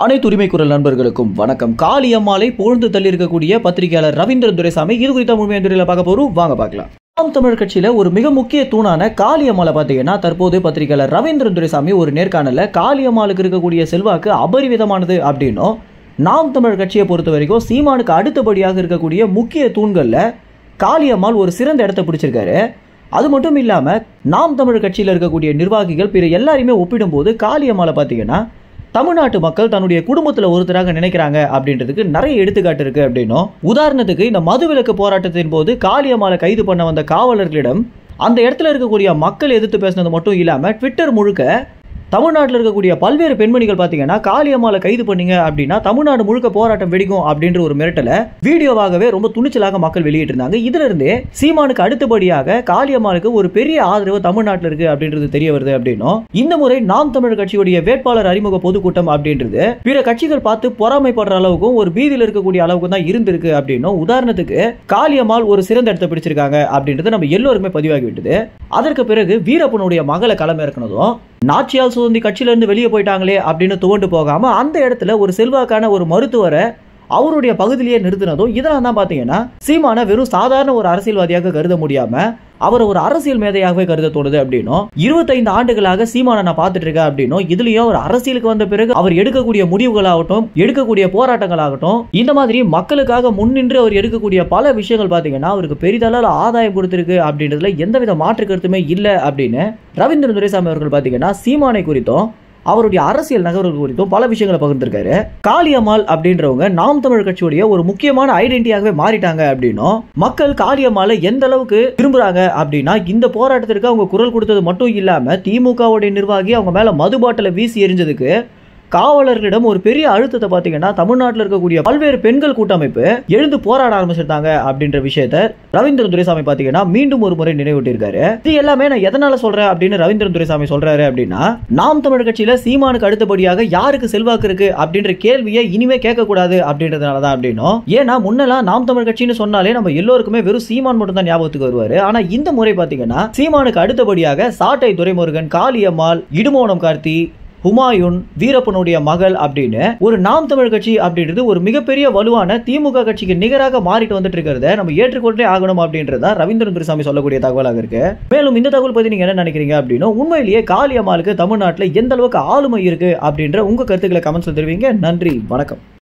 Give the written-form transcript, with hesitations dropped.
அனைத்து உரிமை குரல் நண்பர்களுக்கும் வணக்கம். காளியம்மாளை புகழ்ந்து தள்ளி இருக்கக்கூடிய பத்திரிகையாளர் ரவீந்திரன் துரைசாமி இது குறித்த முழுமையான துறையில பார்க்க போறோம். வாங்க பார்க்கலாம். நாம் தமிழர் கட்சியில ஒரு மிக முக்கிய தூணான காளியம்மாளை பார்த்தீங்கன்னா தற்போது பத்திரிகையாளர் ரவீந்திரன் துரைசாமி ஒரு நேர்காணல காளியம்மாளுக்கு இருக்கக்கூடிய செல்வாக்கு அபரிவிதமானது அப்படின்னும், நாம் தமிழர் கட்சியை பொறுத்த வரைக்கும் சீமானுக்கு அடுத்தபடியாக இருக்கக்கூடிய முக்கிய தூண்கள்ல காளியம்மாள் ஒரு சிறந்த இடத்தை பிடிச்சிருக்காரு. அது மட்டும் இல்லாம நாம் தமிழர் கட்சியில் இருக்கக்கூடிய நிர்வாகிகள் பிற எல்லாரையுமே ஒப்பிடும்போது காளியம்மாளை பார்த்தீங்கன்னா தமிழ்நாட்டு மக்கள் தன்னுடைய குடும்பத்தில் ஒருத்தராக நினைக்கிறாங்க அப்படின்றதுக்கு நிறைய எடுத்துக்காட்டு இருக்கு அப்படின்னும், உதாரணத்துக்கு இந்த மதுவிலக்கு போராட்டத்தின் போது காளியம்மாளை கைது பண்ண வந்த காவலர்களிடம் அந்த இடத்துல இருக்கக்கூடிய மக்கள் எதிர்த்து பேசினது மட்டும் இல்லாம ட்விட்டர் முழுக்க தமிழ்நாட்டில் இருக்கக்கூடிய பல்வேறு பெண்மணிகள் பார்த்தீங்கன்னா காளியம்மாளை கைது பண்ணீங்க அப்படின்னா தமிழ்நாடு முழுக்க போராட்டம் வெடிக்கும் அப்படின்ற ஒரு மிரட்டலை வீடியோவாகவே ரொம்ப துணிச்சலாக மக்கள் வெளியிட்டு இருந்தாங்க. இதுல இருந்தே சீமானுக்கு அடுத்தபடியாக காளியம்மாளுக்கு ஒரு பெரிய ஆதரவு தமிழ்நாட்டில் இருக்கு அப்படின்றது தெரிய வருது அப்படின்னும், இந்த முறை நாம் தமிழர் கட்சியுடைய வேட்பாளர் அறிமுக பொதுக்கூட்டம் அப்படின்றது பிற கட்சிகள் பார்த்து பொறாமைப்படுற அளவுக்கும் ஒரு பீதியில் இருக்கக்கூடிய அளவுக்கு தான் இருந்திருக்கு அப்படின்னும், உதாரணத்துக்கு காளியம்மாள் ஒரு சிறந்த இடத்தை பிடிச்சிருக்காங்க அப்படின்றது நம்ம எல்லோருமே பதிவாகி விட்டது. அதற்கு பிறகு வீரப்பனுடைய மகளை களமிறக்குனதும் நாச்சியால் சுதந்தி கட்சியிலிருந்து வெளியே போயிட்டாங்களே அப்படின்னு துவண்டு போகாம அந்த இடத்துல ஒரு செல்வாக்கான ஒரு மருத்துவரை அவருடைய பகுதியிலேயே நிறுத்தினதும் இதெல்லாம் தான் பாத்தீங்கன்னா சீமான வெறும் சாதாரண ஒரு அரசியல்வாதியாக கருத முடியாம அவர் ஒரு அரசியல் மேதையாகவே கருத தோணுது அப்படின்னும், 25 ஆண்டுகளாக சீமான நான் பார்த்துட்டு இருக்கேன் அப்படின்னும், இதுலயும் ஒரு அரசியலுக்கு வந்த பிறகு அவர் எடுக்கக்கூடிய முடிவுகளாகட்டும் எடுக்கக்கூடிய போராட்டங்களாகட்டும் இந்த மாதிரி மக்களுக்காக முன்னின்று அவர் எடுக்கக்கூடிய பல விஷயங்கள் பாத்தீங்கன்னா அவருக்கு பெரிதளவு ஆதாயம் கொடுத்திருக்கு அப்படின்றதுல எந்தவித மாற்று கருத்துமே இல்லை அப்படின்னு ரவீந்திரன் துரைசாமி அவர்கள் பாத்தீங்கன்னா சீமானை குறித்தும் அவருடைய அரசியல் நகர்வுகள் குறித்தும் பல விஷயங்களை பகிர்ந்திருக்காரு. காளியம்மாள் அப்படின்றவங்க நாம் தமிழர் கட்சியுடைய ஒரு முக்கியமான ஐடென்டிட்டியாகவே மாறிட்டாங்க அப்படின்னும், மக்கள் காளியம்மாளை எந்த அளவுக்கு விரும்புறாங்க அப்படின்னா இந்த போராட்டத்திற்கு அவங்க குரல் கொடுத்தது மட்டும் இல்லாம திமுகவுடைய நிர்வாகி அவங்க மேல மது பாட்டில வீசி எரிஞ்சதுக்கு காவலர்களிடம் ஒரு பெரிய அழுத்தத்தை பார்த்தீங்கன்னா தமிழ்நாட்டில் இருக்கக்கூடிய பல்வேறு பெண்கள் கூட்டமைப்பு எழுந்து போராட ஆரம்பிச்சிருந்தாங்க அப்படின்ற விஷயத்தை ரவீந்திரன் துரைசாமி பார்த்தீங்கன்னா மீண்டும் ஒரு முறை நினைவூட்டியிருக்காரு. இது எல்லாமே நான் எதனால சொல்றேன் அப்படின்னு ரவீந்திரன் துரைசாமி சொல்றாரு அப்படின்னா, நாம் தமிழர் கட்சியில சீமானுக்கு அடுத்தபடியாக யாருக்கு செல்வாக்கு இருக்கு அப்படின்ற கேள்வியை இனிமே கேட்கக்கூடாது அப்படின்றதுனாலதான் அப்படின்னும், ஏன்னா முன்னெல்லாம் நாம் தமிழர் கட்சின்னு சொன்னாலே நம்ம எல்லோருக்குமே வெறும் சீமான் மட்டும் தான் ஞாபகத்துக்கு வருவாரு. ஆனா இந்த முறை பார்த்தீங்கன்னா சீமானுக்கு அடுத்தபடியாக சாட்டை துரைமுருகன், காளியம்மாள், இடுமோனம் கார்த்தி, ஹுமாயூன், வீரப்பனுடைய மகள் அப்படின்னு ஒரு நாம் தமிழ் கட்சி அப்படின்றது ஒரு மிகப்பெரிய வலுவான திமுக கட்சிக்கு நிகராக மாறிட்டு வந்துட்டு இருக்கிறத நம்ம ஏற்றுக்கொண்டே ஆகணும் அப்படின்றத ரவீந்திரன் துரைசாமி சொல்லக்கூடிய தகவலாக இருக்கு. மேலும் இந்த தகவல் பத்தி நீங்க என்ன நினைக்கிறீங்க அப்படின்னு, உண்மையிலேயே காளியம்மாளுக்கு தமிழ்நாட்டில் எந்த அளவுக்கு ஆளுமை இருக்கு அப்படின்ற உங்க கருத்துக்களை கமெண்ட்ஸ்ல தெரிவிங்க. நன்றி, வணக்கம்.